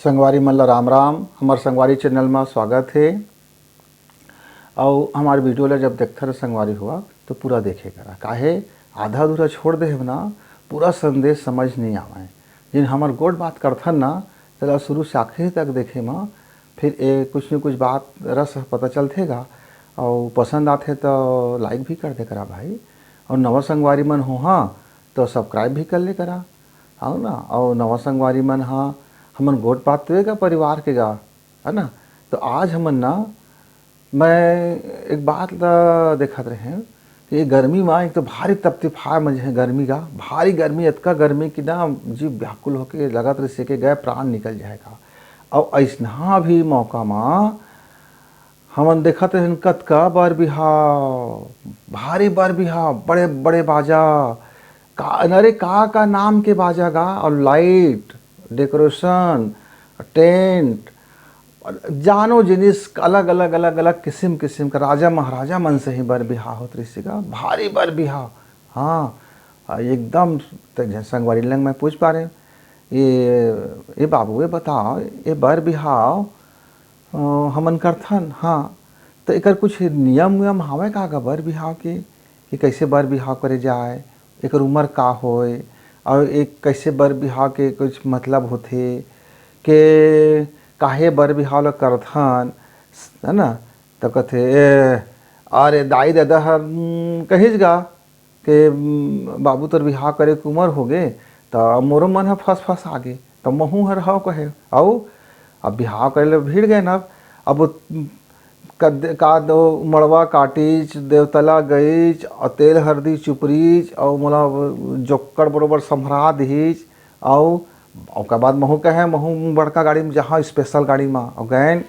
संगवारी मन ला राम राम। हमार संगवारी चैनल में स्वागत है। और हमारे वीडियो ला जब देखते रहे संगवारी हुआ तो पूरा देखे करा, काहे आधा अधूरा छोड़ दे ना पूरा संदेश समझ नहीं आवे। जिन हमार गोट बात करथन ना चला शुरू से आखिर तक देखे में फिर कुछ न कुछ बात रस पता चलथेगा और पसंद आते तो लाइक भी कर दे करा भाई। और नवा संगवारी मन हो हाँ तो सब्सक्राइब भी कर ले करा आओ ना। और नवा संगवारी मन हाँ हमन गोट बात तो का परिवार के गा है ना। तो आज हमन ना मैं एक बात ला देखत रहे कि ये गर्मी में एक तो भारी तपतीफार मजे है गर्मी का, भारी गर्मी इतना गर्मी कि ना जीव व्याकुल होके लगत रहे के गए प्राण निकल जाएगा। और ऐसा भी मौका में हमन देखत रहे कतका बर बिहाव, भारी बर बिहाव, बड़े बड़े बाजा का अरे का नाम के बाजा गा, और लाइट डेकोरेशन टेंट जानो जिनिस अलग अलग अलग अलग किस्म किस्म का राजा महाराजा मन से ही बर बिहाव होत रही का, भारी बर बिहाव। हाँ एकदम संगवारी लंग मैं पूछ पा रहे ये बाबू ये बताओ ये बर बिहाव हमन करथन हाँ तो एक कुछ नियम उयम हावे का बर बिहाव के कि कैसे बर बिहाव करे जाए, एक उम्र का होए और एक कैसे बर बिहाव के कुछ मतलब होथे के काहे बर बिहाव ल करथन है ना। तो कथे अरे दाई दादा हर कहिस गा के बाबू तोर बिहाव करे के उम्र हो गे तो मोरो मन ह फस आगे तो महू हर हाव कहे आओ अब बिहाव करे ले भीड़ गए ना। अब का दो मड़वा काटीच देवतला गईच और तेल हरदी चुपरीच और मोला जोक्कड़ बरोबर संभरा दीच और बाद महू कहे महू बड़का गाड़ी में जहाँ स्पेशल गाड़ी में और गए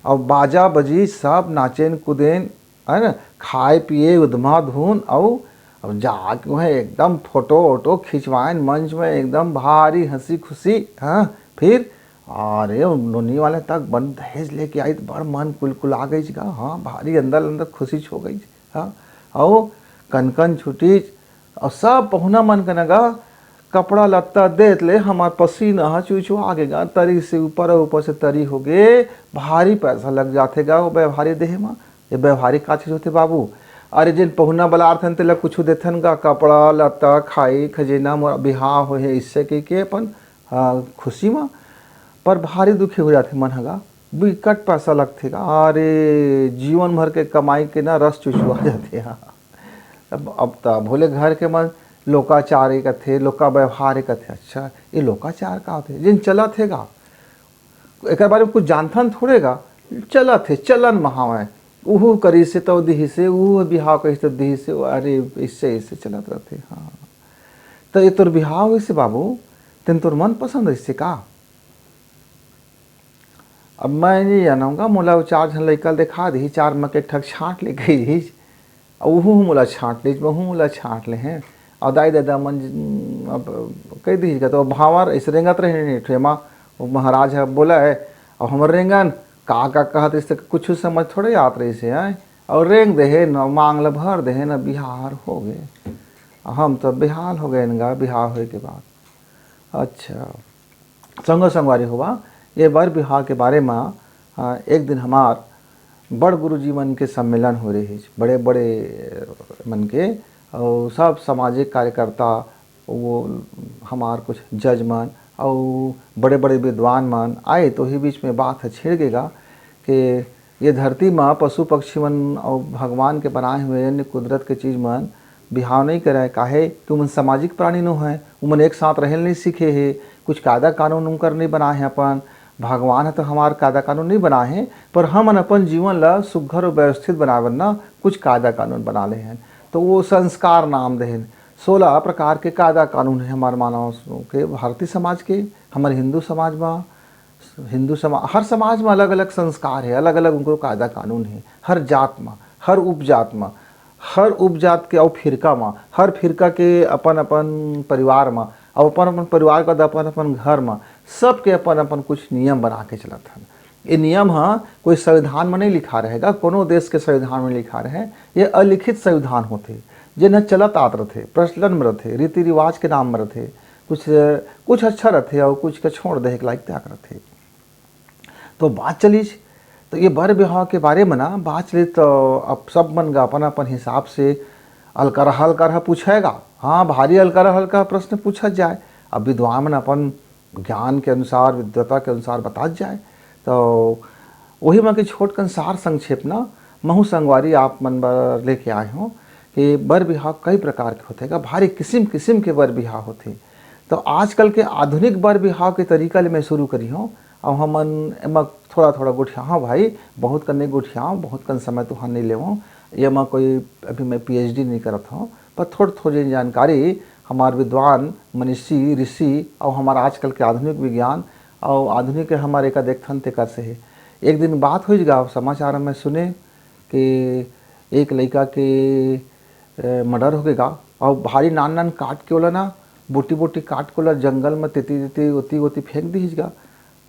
और बाजा बजी सब नाचेन कूदेन है ना, खाए पिए उधमा धुन और अब जाके वह एकदम फोटो वोटो खिंचवाएं मंच में एकदम भारी हंसी खुशी। हाँ फिर अरे नोनी वाले तक बन दहेज लेके आई तो बड़ मन कुल आ गई गा। हाँ भारी अंदर अंदर खुशी हो गई। हाँ और कनकन छुटी और सब पहुना मन कनगा कपड़ा लत्ता देत ले हमार पसीना चूचू आगेगा तरी से ऊपर से तरी हो गए, भारी पैसा लग जातेगा वो व्यवहारी देह में। ये व्यवहारी का चीज होते बाबू। अरे जिन पहुना बलार्थन तेला कुछ देथन गा कपड़ा लत्ता खाई खजेना बिहाव हो है इससे के अपन खुशी में, पर भारी दुखी हो जाते मन हगा बिकट पैसा लगतेगा। अरे जीवन भर के कमाई के ना रस चुचुआ जाते हैं। अब तो भोले घर के मन लोकाचार कथे लोका व्यवहार कथे। अच्छा ये लोकाचार का होते जिन चला थेगा एक बारे में कुछ जानथन थोड़ेगा चला थे चलन महावे उहू करी से तो दी से उहू बिहाव कही तो दी से अरे इससे इससे चलत रहते। हाँ तो ये तोर बिहाव वैसे बाबू तेन तोर मन पसंद इससे का। अब मैं नहीं जानूँगा मोला चार झन लैकल देखा दी चार मक एक ठग छाँट ले गई उहू मोला छाँट ली महू मोला छाँट ले हैं और दाई दादा मन अब कह दीजिएगा तो भावर ऐसे रेंगत रहे ठेमा महाराज है बोला है और हमारे रेंगन का कहत इससे कुछ समझ थोड़े आत रही से हैं और रेंग दे न मांग ल भर दे न बिहार हो गए। हम तो बिहाल हो गए ना बिहार होए के बाद। अच्छा संगवारी हुआ ये बर बिहार के बारे में एक दिन हमार बड़ गुरुजी मन के सम्मेलन हो रही है, बड़े बड़े मन के और सब सामाजिक कार्यकर्ता वो हमार कुछ जज मन और बड़े बड़े विद्वान मन आए तो ही बीच में बात छिड़ गएगा कि ये धरती में पशु पक्षी मन और भगवान के बनाए हुए अन्य कुदरत के चीज़ मन बिहाव नहीं कराए काहे कि उमन सामाजिक प्राणी नो है, उमन एक साथ रहल नहीं सीखे है, कुछ कायदा कानून उनकर नहीं बनाए हैं। अपन भगवान है तो हमार कायदा कानून नहीं बनाए हैं पर हम अपन जीवन ला सुघर और व्यवस्थित बनावन ना कुछ कायदा कानून बना ले हैं। तो वो संस्कार नाम देन 16 प्रकार के कायदा कानून है हमारे मानव के भारतीय समाज के, हमारे हिंदू समाज में हर समाज में अलग अलग संस्कार है, अलग अलग उनको कायदा कानून है। हर जात में हर उपजात में हर उपजात के और फिरका में हर फिरका के अपन अपन परिवार में और अपन अपन परिवार का अपन अपन घर में सबके अपन अपन कुछ नियम बना के चलत हैं। ये नियम हाँ कोई संविधान में नहीं लिखा रहेगा, कोनो देश के संविधान में लिखा रहे, ये अलिखित संविधान होते जिन्हें चलत आत रहे प्रचलन में रहे रीति रिवाज के नाम में रहे कुछ अच्छा रहे और कुछ के छोड़ दे लायक त्याग रहे। तो बात चली। तो ये बर विवाह के बारे में ना बात चली तो अब सब मन का अपन अपन हिसाब से हल्का पूछेगा। हाँ, भारी हल्का प्रश्न पूछा जाए। अब विद्वान मन अपन ज्ञान के अनुसार विद्वता के अनुसार बता जाए। तो वही मैं कि छोट कन सार संक्षेप ना महू संगवारी आप मन बर लेके आए हों कि बर बिहाव कई प्रकार के होते हैं, भारी किस्म किस्म के बर बिहाव होते। तो आजकल के आधुनिक बर बिहाव के तरीका ले मैं शुरू करी हूँ। अब हमन एमा थोड़ा थोड़ा गोठिया हाँ भाई, बहुत कन नहीं गोठिया, बहुत कन समय तो हाँ नहीं लेवों। ये मैं कोई अभी मैं PhD नहीं करत हूँ, पर थोड़ी जानकारी हमारे विद्वान मनीषी ऋषि और हमारा आजकल के आधुनिक विज्ञान और आधुनिक हमारे एक देखथन ते कर से है। एक दिन बात हुई गा समाचार में सुने कि एक लड़का के मर्डर हो गया और भारी नान काट के ओला ना बोटी काट के ओला जंगल में तेती ओती फेंक दीजिएगा।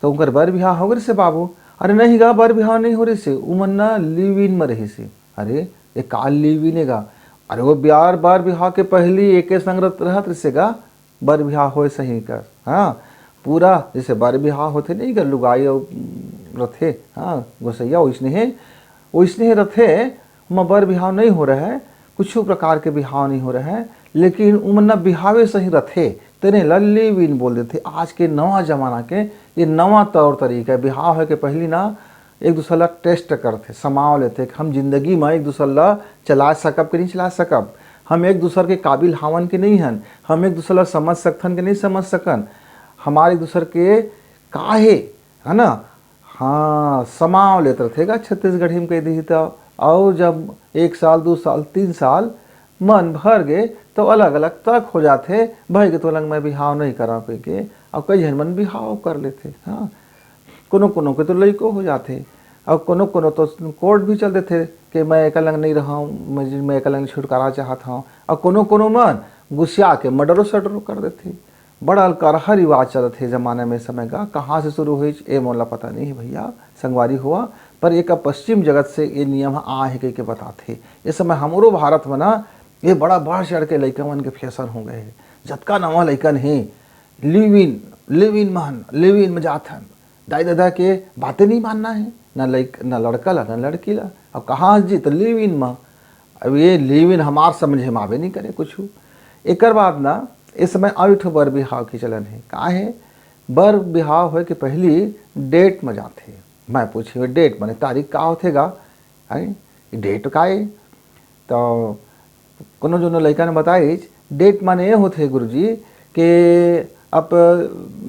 तो उनकर बर बिहाव हो गए से बाबू। अरे नहीं गा, बर बिहाव नहीं हो रही से, उमन ना लिव इन में रही से। अरे ये काल लिव इन गा, अरे वो बिहार बर बिहाव के पहली एक संग रहत रहे गा, बर बिहाव हो सही कर। हाँ, पूरा जैसे बर बिहाव होते नहीं कर लुगाई और रथे, हाँ गोसैया वैसने रथे में बर बिहाव नहीं हो रहा है, कुछ प्रकार के बिहाव नहीं हो रहा है, लेकिन उमन ना बिहावे सही रथे तेने लल्ली विन बोल देते। आज के नवा जमाना के ये नवा तौर तरीका है। बिहाव है कि पहली ना एक दूसरे ला टेस्ट करते, समाव लेते कि हम जिंदगी में एक दूसरे ला चला सकब कि नहीं चला सकब, हम एक दूसरे के काबिल हावन के नहीं हन, हम एक दूसरे ला समझ सकथन कि नहीं समझ सकन, हमारे एक दूसरे के काहे है ना। हाँ, समाव लेते थे छत्तीसगढ़ी में कह दी। तो और जब 1 साल 2 साल 3 साल मन भर गए तो अलग अलग तक हो जाते भाई के तो लंग में बिहाव नहीं करा कोई के, और कई जन मन बिहाव कर लेते। हाँ, कोनो के तो लड़को हो जाते और कोनो तो कोर्ट भी चल देते कि मैं एक लंग नहीं रहा हूँ, मैं एक लंग छुटकारा चाहता हूँ, और कोनो मन गुस्सा के मर्डरो सडरो कर देते। बड़ा अलकारहा रिवाज चलत है ज़माने में। समय का कहाँ से शुरू हुई ए मोला पता नहीं है भैया संगवारी हुआ, पर एक पश्चिम जगत से ये नियम आ है कह के बताते। इस समय हमारो भारत में ना ये बड़ा बढ़ चढ़ के लइका मन के फैशन हो गए है। जतका नवा लइकन है लिव इन में जाथन, दाई दादा के बातें नहीं मानना है, न लड़का ला न लड़की ला। अब कहाँ जी तो लिव इन में। अब ये लिव इन हमार समझे में आवे नहीं करे कुछ। एक बाद ना इस समय और बर बिहाव की चलन है। का है बर बिहाव है कि पहली डेट में जाते। मैं पूछे डेट माने तारीख का होतेगा, डेट का है। तो कोनो जो लड़का ने बताई डेट माने ये होते गुरुजी के अब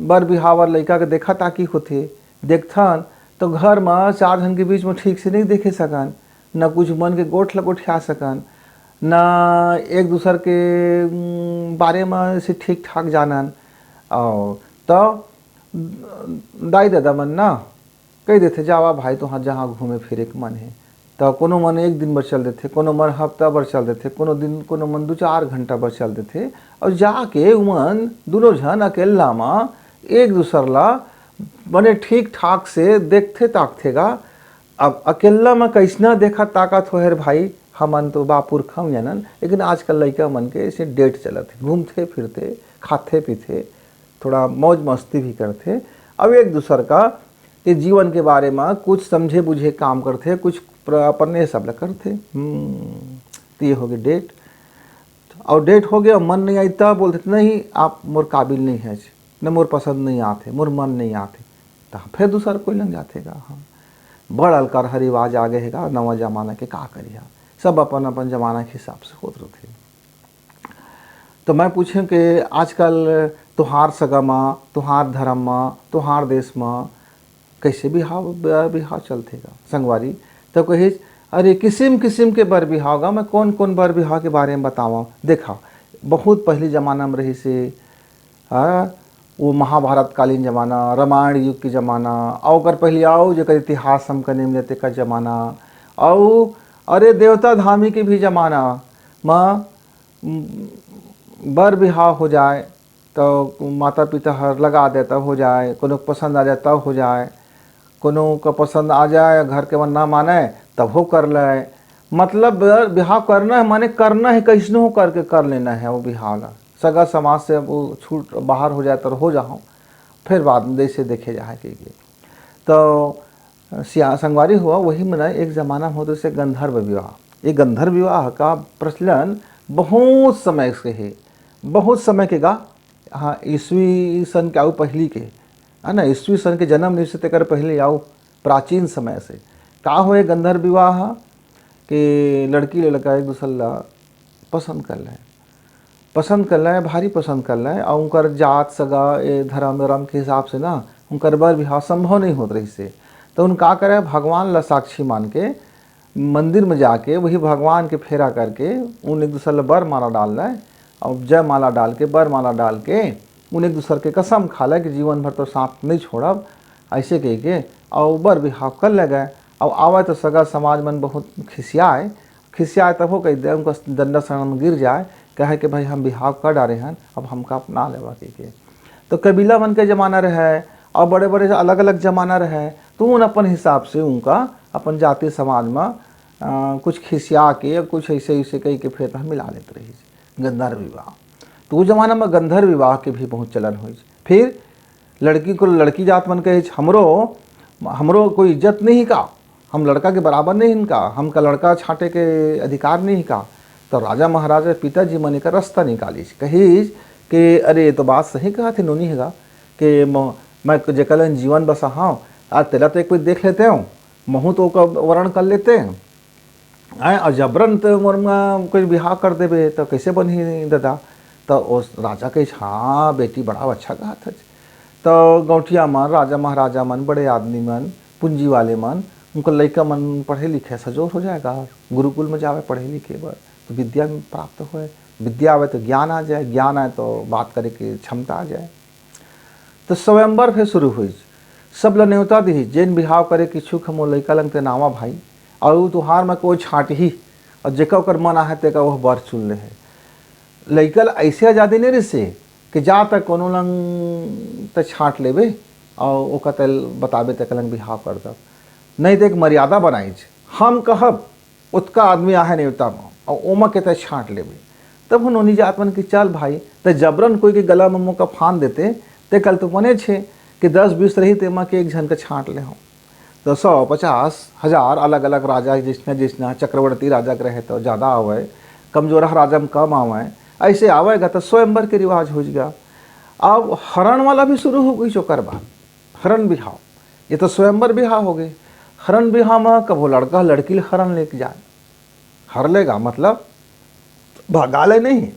बर बिहाव लड़का के देखा ताकि होते देखथन तो घर में 4 जन के बीच में ठीक से नहीं देखे सकन, न कुछ मन के गोठ लगोठिया सकन, न एक दूसर के बारे में से ठीक ठाक जानन। और तो दाई दादा मन ना कह देते जावा भाई तो हाँ जहाँ घूमे फिरे के मन है। तो कोनो मन 1 दिन भर चल देते, कोनो मन हफ्ता भर चल देते, कोनो मन 2-4 घंटा भर चल देते, और जाके उमन दोनों जन अकेला में एक दूसर ला बने ठीक ठाक से देखते ताकतेगा। अब अकेला में कैसना देखा ताकत हो है भाई, हमन तो बापुरख हम जानन, लेकिन आजकल लड़का मन के ऐसे डेट चलत है, घूमते फिरते खाते पीते थोड़ा मौज मस्ती भी करते। अब एक दूसर का के जीवन के बारे में कुछ समझे बुझे काम करते, कुछ अपने सब ल करते। तो ये हो गए डेट। और डेट हो गया मन नहीं आई तब बोलते नहीं आप मोर काबिल नहीं है, न मोर पसंद नहीं आते, मोर मन नहीं आते, तो फिर दूसरा कोई लग जातेगा। हाँ, बड़ अलकर रिवाज आ गए है नवा जमाना के का करिया, सब अपन अपन जमाना के हिसाब से होते रहते। तो मैं पूछूं कि आजकल तुहार सगा में, तुहार धर्म में, तुहार देश में कैसे बिहाव चलतेगा संगवारी। तो कही अरे किस्म किस्म के बर बिहाव गा, मैं कौन बर बिहाव के बारे में बतावा। देखा बहुत पहले ज़माना में रही से वो महाभारत कालीन ज़माना, रामायण युग के ज़माना, और ओकर पहले आओ जो इतिहास हम कने लेते का ज़माना, और अरे देवता धामी के भी ज़माना में बर बिहाव हो जाए तो माता पिता हर लगा देता हो जाए, कोनो पसंद आ जाता हो जाए, कोनो का पसंद आ जाए घर के मन ना माने तब हो कर ले। मतलब बिहाव करना है माने करना है, कैसनो हो करके कर लेना है वो बिहाव ला। सगा समाज से वो छूट बाहर हो जाए तो हो जाओ, फिर बाद में जैसे देखे जाए कि तो संगवारी हुआ वही में एक ज़माना होते से गंधर्व विवाह। ये गंधर्व विवाह का प्रचलन बहुत समय से है, बहुत समय के गा। हाँ, ईस्वी सन के आऊ पहली के, है ना, ईस्वी सन के जन्म निश्चित कर पहले आऊ प्राचीन समय से का होए गंधर्व विवाह कि लड़की लड़का एक दूसरे ला पसंद कर लें, भारी पसंद कर लें, और उनकर जात सगा ए धर्म के हिसाब से ना उनकर बर विवाह संभव नहीं होत रही से। तो उन का करे, भगवान ला साक्षी मान के मंदिर में जाके वही भगवान के फेरा करके उन एक दूसरे ला बर माला डाल लें, और जय माला डाल के बर माला डाल के उन एक दूसरे के कसम खा लें कि जीवन भर तो साथ नहीं छोड़ब, ऐसे कह के और बर विवाह कर ले गए। और आवे तो सगा समाज मन बहुत खिसियाए तब हो कह दे, उनका दंडा शरण में गिर जाए, कहे कि भाई हम बिहाव कर डाले हैं, अब हमका अपना लेवा के। तो कबीला मन के ज़माना रहे और बड़े बड़े अलग अलग ज़माना रहे, तो उन अपन हिसाब से उनका अपन जाति समाज में कुछ खिसिया के कुछ ऐसे ऐसे कह के फिर मिला लेते रही गंधर्व विवाह। तो उस जमाना में गंधर्व विवाह के भी बहुत चलन हो। फिर लड़की को लड़की जात मन कहे हमरो कोई इज्जत नहीं का, हम लड़का के बराबर नहीं इनका, हमका लड़का छाटे के अधिकार नहीं का। तो राजा महाराजा पिताजी मन का रास्ता निकाली कही कि अरे ये तो बात सही कहा थे नोनी हैगा कि मैं जेकल जीवन बसा हाँ आज तेला तो एक कोई देख लेते हूँ, महू तो का वर्ण कर लेते हैं और जबरन तो कोई बिहार कर देवे तो कैसे बनी दादा। तो उस राजा के हाँ बेटी बड़ा अच्छा कहा था। तो गौठिया मन राजा महाराजा मन बड़े आदमी मन पूंजी वाले मन उनको लड़का मन पढ़े लिखे सजोर हो जाएगा, गुरुकुल में जावे पढ़े लिखे बर तो विद्या प्राप्त होए, विद्या आवे तो ज्ञान आ जाए, ज्ञान आए तो बात करे की क्षमता आ जाए। तो स्वयंवर फिर शुरू हुई, सब ल न्योता दी जेन बिहाव करे कि इच्छुक हम लड़का लंग ते नावा भाई, और तुहार में कोई छाट ही और जेका ओकर मन आहे तेका वह बर चुन ले है। लड़का ऐसे आज़ादी नहीं रही से कि जा तक कोनो लंग ते छाट लेबे और ओका तेल बताबे तक लंग बिहाव कर दब, नहीं तो एक मर्यादा बनाई हम कहब उतका आदमी आहे न्योता में और ओमा के ते छाट लेबे। तब उन्होंने जात मन की चल भाई तो जबरन कोई के गला में मुँह का फान देते ते कल तो बने छे कि 10-20 रही तेमा के एक झन का छाट ले हों। तो 100-50,000 अलग अलग राजा जिसने चक्रवर्ती राजा के रहे तो ज़्यादा आवे, कमजोरा राजा में कम आवे, ऐसे आवेगा तो स्वयंवर के रिवाज हो गया। अब हरण वाला भी शुरू हो गई चोकर बात, हरण बिहाव, ये तो स्वयंवर बिहाव हो गए। हरण बिहाव में कब वो लड़का लड़की हरण लेके जाए, हर लेगा मतलब भगा ले नहीं,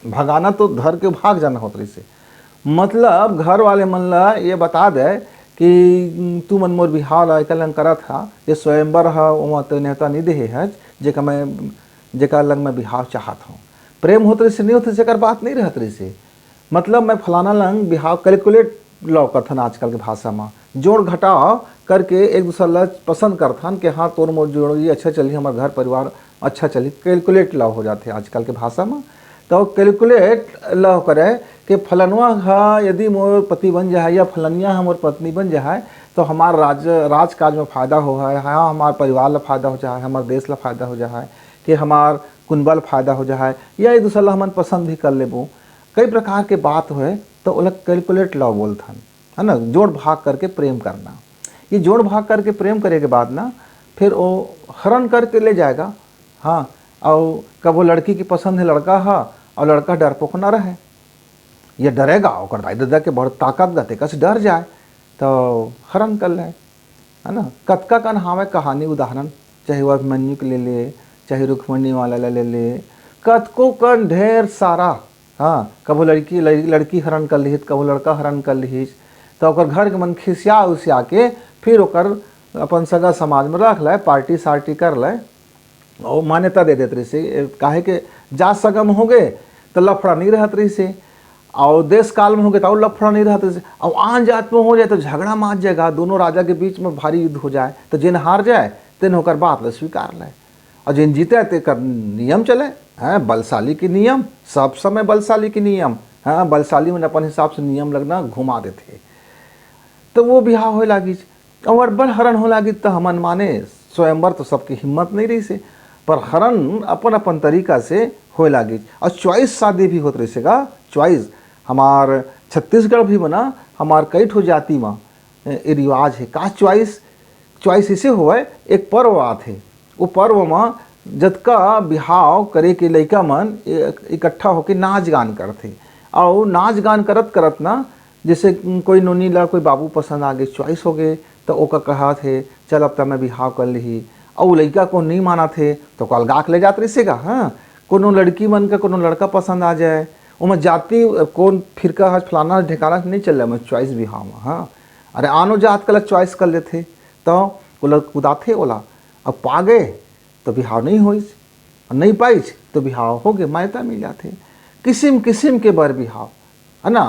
भगाना तो धर के भाग जाना होता रही से, मतलब घर वाले मन ला ये बता दे कि तू मन मोर बिहाव ला एकलंग करा था, ये स्वयंवर है वहाँ तो नेता नहीं दे है जेका लंग मैं बिहाव चाहत हूँ। प्रेम होते रही से नहीं होते जेकर बात नहीं रहत रही से, मतलब मैं फलाना लंग बिहाव कैलकुलेट लौकत हन आजकल के भाषा में, जोड़ घटाव करके एक दूसरा ला पसंद करथन कि हाँ तोर मोर जोड़ ये अच्छा चली, हमारे घर परिवार अच्छा चली, कैलकुलेट लव हो जाते आजकल के भाषा में। तो कैलकुलेट लव करे कि फलनवा हा यदि मोर पति बन जाए या फलनिया है मोर पत्नी बन जाए तो हमार राजकाज में फ़ायदा हो है, हाँ हमार परिवार ला फ़ायदा हो जाए, हमार देश ला फ़ायदा हो जाए, कि हमार कुनबल फ़ायदा हो जाए, या एक दूसरा हमन पसंद भी कर लेबो, कई प्रकार के बात हुए तो अलग कैलकुलेट लव बोलथन, है ना, जोड़ भाग करके प्रेम करना। ये जोड़ भाग करके प्रेम करे के बाद ना फिर वो हरण करके ले जाएगा। हाँ, और कब वो लड़की की पसंद है लड़का है और लड़का डरपोक ना रहे, ये डरेगा और दाई दादा के बहुत ताकत गते कस डर जाए तो हरण कर ले, है ना। कतका कन हावे कहानी उदाहरण, चाहे वह अभिमन्यु के ले ले, चाहे रुक्मणी वाला ले ले, कतको कन ढेर सारा। हाँ, कबो लड़की हरण कर ली, कबो लड़का हरण कर ली, तो ओकर घर के मन खिसिया उसिया के फिर ओकर अपन सगा समाज में रख ले, पार्टी सार्टी कर ले और मान्यता दे देते रही से, काहे के जात सगम हो गए तो लफड़ा नहीं रहत रही से, और देश काल में हो गए तो लफड़ा नहीं रहते से, और आन जात में हो जाए तो झगड़ा माच जाएगा, दोनों राजा के बीच में भारी युद्ध हो जाए, तो जिन हार जाए तेन होकर बात ले स्वीकार ले, और जिन जीते ते कर नियम चले हैं, बलशाली के नियम, सब समय बलशाली के नियम, हाँ बलशाली में अपन हिसाब से नियम लगना घुमा देते, तो वो बिहार हो लागी और बड़ हरण हो लागी। तो हमन माने स्वयंवर तो सबकी हिम्मत नहीं रही से, पर हरण अपन अपन तरीका से हो लागी। और चॉइस शादी भी होत रही सेगा, चॉइस हमार छत्तीसगढ़ भी बना, हमार कई ठो जाति में ये रिवाज है का चॉइस इसे हुआ एक पर्व आथे, वो पर्व में जतका बिहाव करे के लइका मन इकट्ठा होके नाच गान करथे। और नाच गान करत करत ना, जैसे कोई नोनी ला कोई बाबू पसंद आ गए, चॉइस हो गए, तो ओका कहा थे चल अब तक मैं बिहाव कर ली। और लड़का को नहीं माना थे तो कल गा के ले जात रही का। हाँ, कोनो लड़की मन का कोनो लड़का पसंद आ जाए, वो जाति कौन फिरका है फलाना ढिकाना नहीं चल रहा, मैं चॉइस बिहाव में। हाँ, अरे आनो जात का चॉइस कर लेते तो वो कुदाथे ओला। अब पा गए तो बिहाव नहीं होइस, नहीं पाइस तो बिहाव हो गए, मायता मिल जाते। किस्म किस्म के बर बिहाव है ना।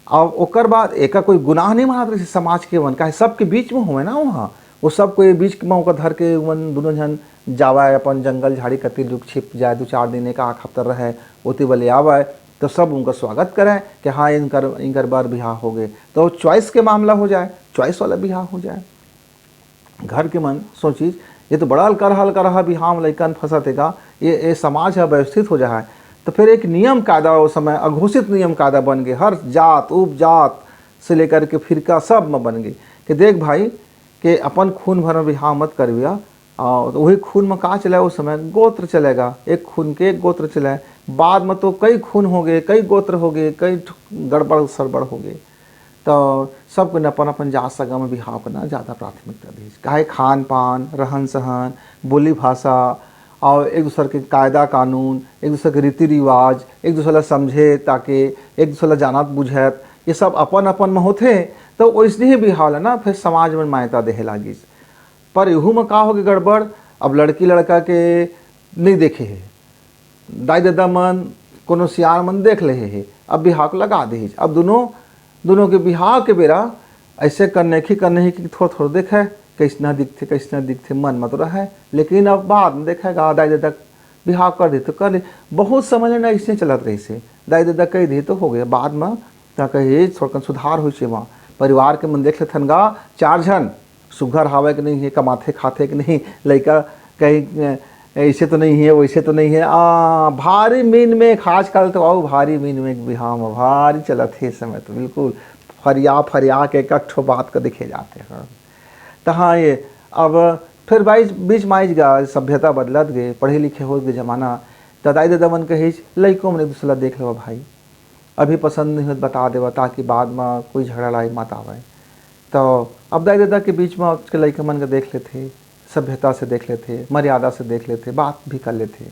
अब ओकर बाद एक कोई गुनाह नहीं मानत रही समाज के मन, काहे सबके बीच में हुए ना वहाँ, वो सब कोई बीच में ओकर धर के मन दोनों जन जावा अपन जंगल झाड़ी कति लुक छिप जाए, 2-4 दिन एक आख हफ्ता रहे, ओती बले आवा तो सब उनका स्वागत करें कि हाँ इनकर बार बिहाव हो गए, तो चॉइस के मामला हो जाए, चॉइस वाला बिहाव हो जाए। घर के मन सोचिए ये तो बड़ा हल्का रहा बिहाव लइकन फंसतेगा, ये समाज है व्यवस्थित हो जाए। तो फिर एक नियम कायदा उस समय अघोषित नियम कायदा बन गए, हर जात उपजात से लेकर के फिरका सब में बन गई कि देख भाई कि अपन खून भर में बिहाव मत करविया। और वही खून में कहाँ चला, उस समय गोत्र चलेगा, एक खून के एक गोत्र चलाए। बाद में तो कई खून हो गए, कई गोत्र हो गए, कई गड़बड़ सड़बड़ हो गए। तो सबको अपन अपन जात सगा में बिहाव करना ज़्यादा प्राथमिकता दी, काहे खान पान, रहन सहन, बोली भाषा और एक दूसरे के कायदा कानून, एक दूसरे के रीति रिवाज, एक दूसरे ला समझे ताकि एक दूसरे ला जानत बुझत, ये सब अपन अपन में होते। तो वैसे ही बिहाव है ना, फिर समाज में मान्यता देहे लागिस। पर यहू में का हो गए गड़बड़, अब लड़की लड़का के नहीं देखे है, दाई दादा मन कोनो सियार मन देख ले है, अब बिहाव को लगा दे। अब दोनों के बिहाव के बेरा ऐसे करने की थोड़ा थोड़ा देखे कैसना दिखते मन मत रहा है, लेकिन अब बाद में देखेगा दाई दादा बिहाव कर दे तो कर ले। बहुत समय ना ऐसे चलत रही से, दाई दादा कह दे तो हो गया, बाद में कहे थोड़ा सुधार हो वहाँ परिवार के मन देख लेथन गा 4 जन सुघर हावे कि नहीं है, कमाथे खाते कि नहीं, लड़का कहीं ऐसे तो नहीं है वैसे तो नहीं है। भारी मीन में खासकर तो आओ भारी मीन में बिहाव में भारी चलत है समय, तो बिल्कुल फरिया के कट्ठो बात का दिखे जाते हैं। तो हाँ, ये अब फिर बीच माइज गा सभ्यता बदलत गए, पढ़े लिखे हो गए जमाना। तो दाई दादा मन कहे लड़कों में दूसरा देख लो भाई, अभी पसंद नहीं हो बता देवा ताकि बाद में कोई झगड़ा लाई मत आवे। तो अब दाई दादा के बीच में उसके लड़के मन का देख लेते, सभ्यता से देख लेते, मर्यादा से देख लेते, बात भी कर लेते।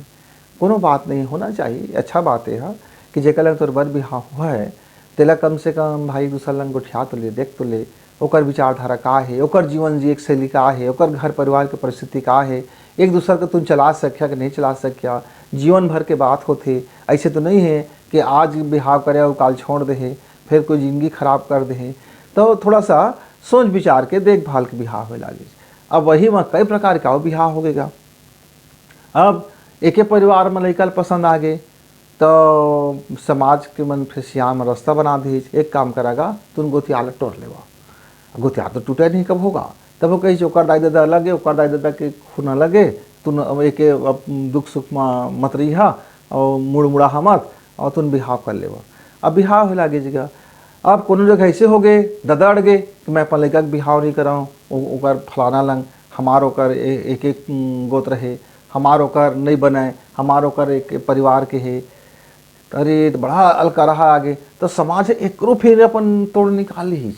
कोनो बात नहीं होना चाहिए, अच्छा बात है कि जेकर लंग तोर बर बिहाव हुआ है तेला कम से कम भाई दूसरा लंग गोठिया तो ले, देख तो ले, ओकर विचारधारा का है, ओकर जीवन जी एक शैली का है, ओकर घर परिवार के परिस्थिति का है, एक दूसरे को तुम चला सकिया कि नहीं चला सकिया, जीवन भर के बात होते। ऐसे तो नहीं है कि आज बिहाव करे और काल छोड़ दे, फिर कोई जिंदगी खराब कर दे। तो थोड़ा सा सोच विचार के देखभाल के बिहाव हो लागे। अब वही में कई प्रकार का बिहाव हो गएगा। अब एक परिवार में लड़का पसंद आ गए तो समाज के मन फिर सियाम रास्ता बना दी, एक काम करेगा तुम गोतियाल तोड़ लेवा, गोतियाल तो टूटे नहीं कब होगा। तब वो कही ओकर दाई दादा लगे, ओकर दाई दादा के खून लगे, तुम एक दुख सुख में मत रही और मुड़ा मत, और तुम बिहाव कर लेवा। अब बिहाव हो लगे जगह, अब कोनो जगह ऐसे हो गए ददड़ गए कि मैं अपन लड़का के बिहाव नहीं कराऊँ, ओकर फलाना लंग हमार ओकर एक गोत्र है, हमार ओकर नहीं बनाए, हमार ओकर एक परिवार के है। अरे तो बड़ा अलका रहा आगे, तो समाज एक फिर अपन तोड़ निकाल ली।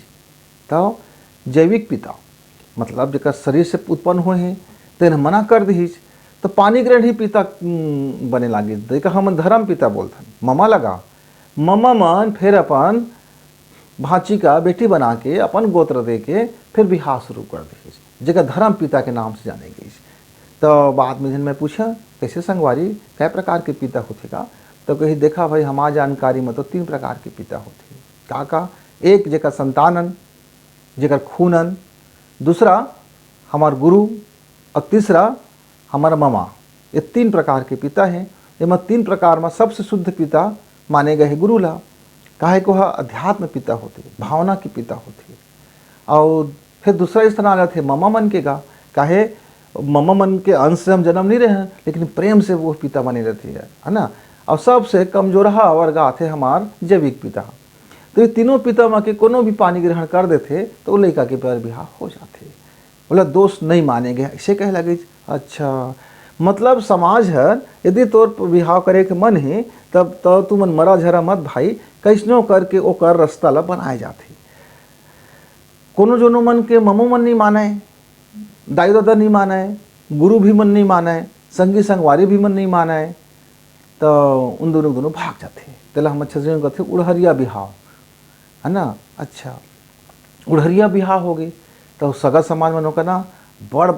तो जैविक पिता मतलब जब शरीर से उत्पन्न हुए हैं तो मना कर दी, तो पानी ग्रहण ही पिता बने लगे। देखा हम धर्म पिता बोलते ममा लगा, ममा मन फिर अपन भांची का बेटी बना के अपन गोत्र दे के फिर बिहाव शुरू कर दी, जगह धर्म पिता के नाम से जाने गई। तो बाद में मैं पूछा कैसे संगवारी कै प्रकार के पिता होते का, तो कही देखा भाई हमार जानकारी में तो 3 प्रकार के पिता होते का, एक जेकर संतानन, जेकर खूनन, दूसरा हमार गुरु, और तीसरा हमारा मामा। ये 3 प्रकार के पिता हैं। ये 3 प्रकार में सबसे शुद्ध पिता माने गए हैं गुरु ला, काहे को अध्यात्म पिता होते, भावना के पिता होते। और फिर दूसरा स्थान आ जाते मामा मन के गा, काहे मामा मन के अंश से हम जन्म नहीं रहे हैं, लेकिन प्रेम से वो पिता बने रहती है ना। और सबसे कमजोरहा वर्ग आते हमार जैविक पिता। तो ये तीनों पिता माँ के कोनो भी पानी ग्रहण कर देते तो लड़का के प्यार बिहाव हो जाते। बोला दोस्त नहीं मानेंगे, ऐसे कहे लगे। अच्छा, मतलब समाज है यदि तोर बिहाव करे के मन है तब तो तू मन मरा झरा मत भाई, कैसनो करके ओकर रास्ता ला बनाए जाते। कोनो जोनो मन के ममो मन नहीं माने, दाई दादा नहीं माने, गुरु भी मन नहीं माने, संगी संगवारी भी मन नहीं माने, तो उन दोनों भाग जाते। तेला हम अच्छा से कहते उड़हरिया बिहाव, है ना। अच्छा, उड़हरिया बिहाव हो गई तो सगा समाज मन का ना बड़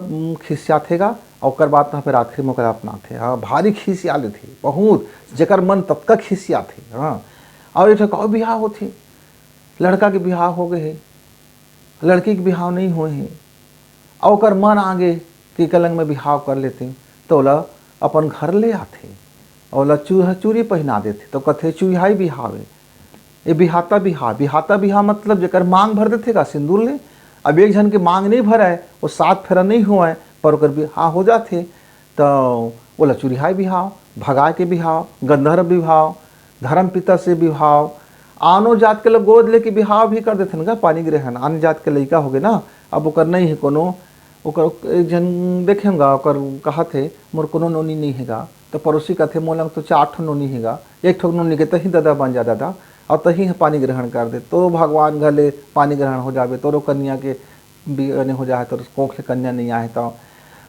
खिसिया थेगा, और बात ना फिर आखिर में अपना थे। हाँ, भारी खिसिया ले थे बहुत, जकर मन तब तक खिसिया थे। हाँ, और एक और बिहाव होते, लड़का के बिहाव हो गए है, लड़की के बिहाव नहीं हुए हैं, और ओकर मन आगे कि कलंग में बिहाव कर लेते, तो ओला अपन घर ले आते, ओला चूड़ी पहना देते, तो कथे चूहाई बिहाव है, ये बिहाता बिहाव। बिहाता बिहाव मतलब जकर मांग भर देते का सिंदूर ले। अब एक जन के मांग नहीं भरा है, वो 7 फेरा नहीं हुआ है, पर ओकर बिहाव हो जाते, तो ओला चूड़िहाई बिहाव, भगा के बिहाव, गंधर्व बिहाव, धर्म पिता से बिहाव, आनो जात के लोग गोद लेके बिहाव भी कर देते ना, पानी ग्रहण अन्य जात के लड़का हो गए ना। अब ओकर नहीं है कोनो, ओकर एक जन देखेंगा ओकर कहा थे मोर कोनो नोनी नहीं हैगा, तो पड़ोसी कहते मोलंग तो 4 ठो नोनी हैगा, 1 ठो नोनी के तही दादा बन जा दादा, और तही पानी ग्रहण कर दे, तो भगवान घले पानी ग्रहण हो जावे, तोरो कन्या के नहीं हो जाए, तो कोख ले कन्या नहीं आए।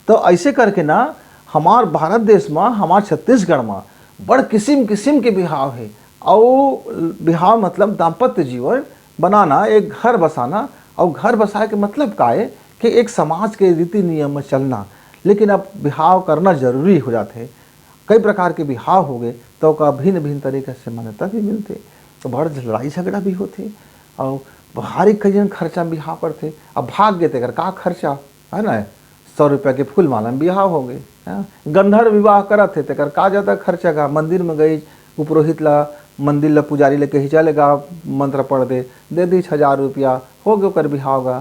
तो ऐसे करके ना हमार भारत देश में, हमार छत्तीसगढ़ में बड़ किस्म किस्म के बिहाव है। और बिहाव मतलब दाम्पत्य जीवन बनाना, एक घर बसाना, और घर बसाए के मतलब का है कि एक समाज के रीति नियम में चलना। लेकिन अब बिहाव करना जरूरी हो जाते हैं, कई प्रकार के बिहाव हो गए, तो का भिन्न भिन्न तरीके से मान्यता भी मिलते, तो बड़ लड़ाई झगड़ा भी होते, और भारी कई जन खर्चा बिहाव करते। अब भाग गए तेकर का खर्चा है ना, 100 रुपया के फूल माला में बिहाव हो गए। गंधर्व विवाह करत थे तेकर का ज़्यादा खर्चा का, मंदिर में गई, पुरोहित ला मंदिर ला पुजारी ले कही चलेगा, मंत्र पढ़ दे दी 1000 रुपया, हो गए ओकर बिहाव गा।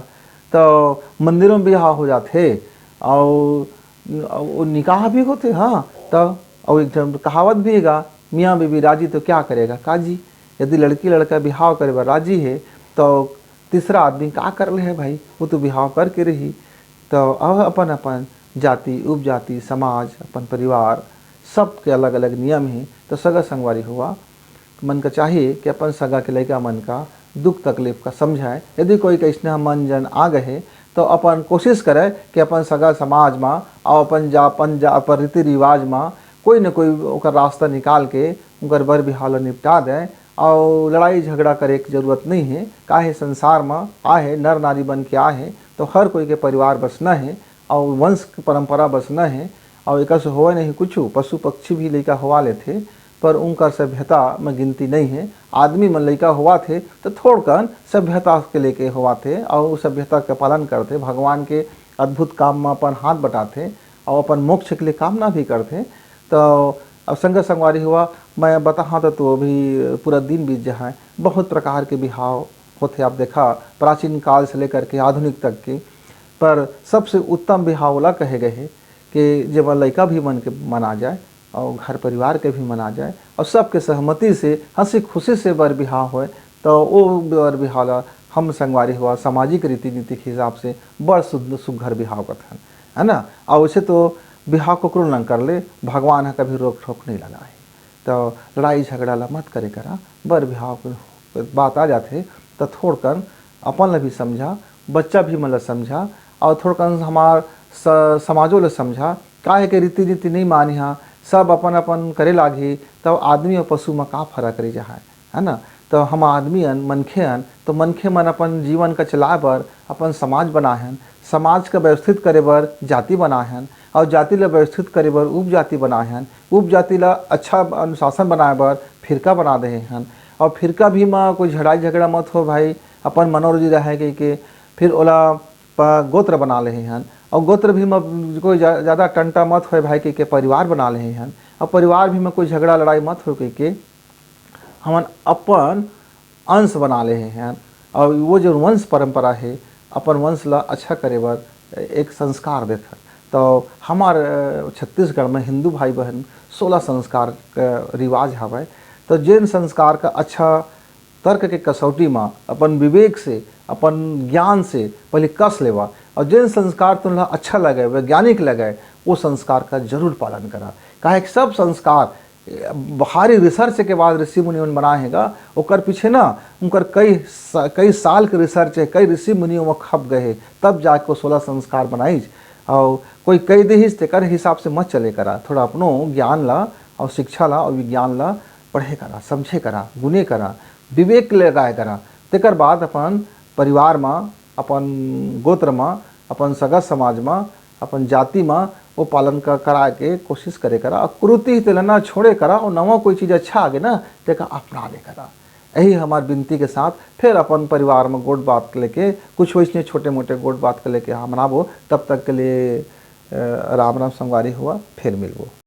तो मंदिरों में बिहाव हो जाते, और निकाह भी होते। हाँ, तो और एक कहावत भी है, मियाँ बीबी राजी तो क्या करेगा काजी। यदि लड़की लड़का बिहाव करे बार राजी है, तो तीसरा आदमी का कर ले है भाई, वो तो बिहाव करके रही। तो अपन अपन जाति, उपजाति, समाज, अपन परिवार सबके अलग अलग नियम है। तो सगा संगवारी हुआ मन का चाहिए कि अपन सगा के लड़का मन का दुख तकलीफ का समझाए। यदि कोई कैसने मन जन आ गए, तो अपन कोशिश करे कि अपन सगा समाज में और अपन रीति रिवाज में कोई न कोई ओकर रास्ता निकाल के उनकर बर बिहाव निपटा दे। और लड़ाई झगड़ा करे की जरूरत नहीं है, काहे संसार में आए नर नारी बन के आए, तो हर कोई के परिवार बसना है, और वंश परंपरा बसना है। और एक से हुआ नहीं कुछ, पशु पक्षी भी लड़का हुआ लेते, पर उनका सभ्यता में गिनती नहीं है। आदमी मन लड़का हुआ थे तो थोड़कन सभ्यता के लेके हुआ थे, और उस सभ्यता का पालन करते, भगवान के अद्भुत काम में अपन हाथ बटाते, और अपन मोक्ष के लिए कामना भी करते। तो अब संग संगवारी हुआ मैं बता तो अभी पूरा दिन बीत जा है, बहुत प्रकार के बिहाव होते। आप देखा प्राचीन काल से लेकर के आधुनिक तक के, पर सबसे उत्तम बिहाव वाला कहे गए है कि जब लड़का भी मन के मना जाए, और घर परिवार के भी मना जाए, और सबके सहमति से हंसी खुशी से बर बिहाव होए, तो वो बर बिहाव हम संगवारी हुआ सामाजिक रीति नीति के हिसाब से बड़ शुद्ध सुघर बिहाव कथन, है ना। और वैसे तो बिहाव को क्रूर न कर ले, भगवान है कभी रोक ठोक नहीं लगाए। तो लड़ाई झगड़ा ला मत करे करा, बर बिहाव बात आ जाते तो थोड़कन अपन ला भी समझा, बच्चा भी मतलब समझा, और थोड़कन हमार समाजों ला समझा। काहे के रीति नीति नहीं मानी, हाँ सब अपन अपन करे लागी, तब आदमी और पशु में का फर्क रह जा है ना। तो हम आदमी मनखे तो मनखे मन अपन जीवन का चलाए बर अपन समाज बनाए हैं, समाज का व्यवस्थित करे बर जाति बनाए हैं, और जाति ला व्यवस्थित करे बर उपजाति बनाए हैं, उपजाति ला अच्छा अनुशासन बनाए बर फिरका बना दे हैं। और फिरका भी में कोई झड़ाई झगड़ा मत हो भाई, अपन मनोरंजी रहे कि फिर ओला गोत्र बना ले हैं, और गोत्र भी में कोई ज़्यादा टंटा मत हो भाई के परिवार बना ले हैं, और परिवार भी में कोई झगड़ा लड़ाई मत हो के हम अपन अंश बना ले हैं। और वो जो वंश परंपरा है, अपन वंश ला अच्छा करे बर एक संस्कार देता। तो हमारे छत्तीसगढ़ में हिंदू भाई बहन 16 संस्कार का रिवाज हवा, तो जिन संस्कार का अच्छा तर्क के कसौटी में अपन विवेक से, अपन ज्ञान से पहले कस लेवा, और जिन संस्कार तुम्हें अच्छा लगे, वैज्ञानिक लगे, वो संस्कार का जरूर पालन करा। काहे कि सब संस्कार बाहरी रिसर्च के बाद ऋषि मुनियों बनाएगा, ओकर पीछे ना उनकर कई साल के रिसर्च है, कई ऋषि मुनियों में खप गए, तब जाके 16 संस्कार बनाई। और कोई कई दही तेकर हिसाब से मत चले करा, थोड़ा अपनो ज्ञान ला और शिक्षा ला और विज्ञान ला पढ़े करा, समझे करा, गुने करा, विवेक लगाए करा। तेकर बाद अपन परिवार में, अपन गोत्र में, अपन सगा समाज में, अपन जाति में वो पालन करा के कोशिश करे करा। और कुरीति तिलना छोड़े करा, और नवा कोई चीज़ अच्छा आगे ना तेका अपना ले करा। यही हमार विनती के साथ फिर अपन परिवार में गोट बात लेके कुछ वैसने छोटे मोटे गोट बात के लेके हम मनाबो। तब तक के लिए राम राम संगवारी हुआ, फिर मिलबो।